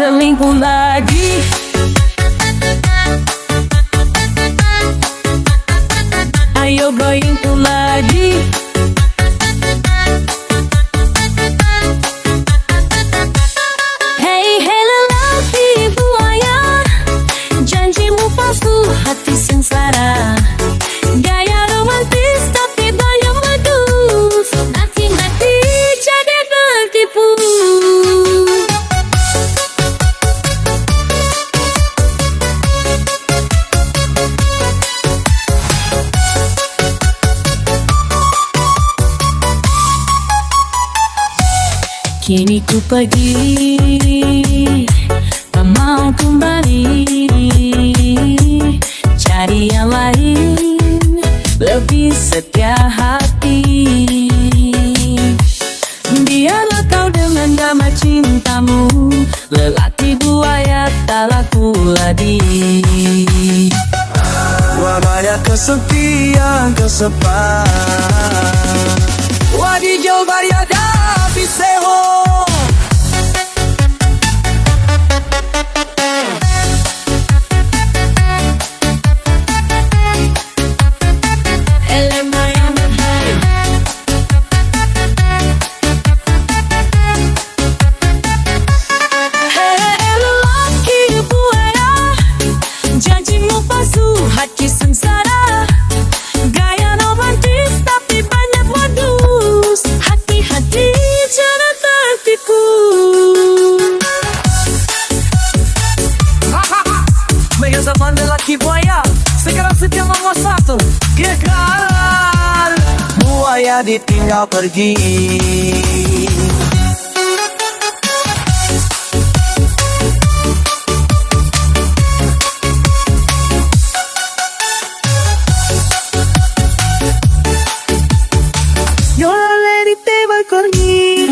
selingkuh lagi. Ayo selingkuh lagi. Hey hey lelaki buaya, janjimu palsu, hati sengsara. Gaya romantis tapi banyak modus, hati-hati jadi tertipu. Kini ku pergi, tak mau kembali, cari yang lain, lebih setia hati. Biarlah kau dengan nama cintamu, lelaki buaya tak laku lagi. Wabaya kesepian kesepan, Wadijau Bariada Biseho. Janjimu palsu, hati sengsara. Gaya romantis tapi banyak modus, hati-hati jangan tertipu. Mega zaman lelaki buaya, sekarang setia nomor satu. Kekal buaya ditinggal pergi. Yo la le di te va a correr.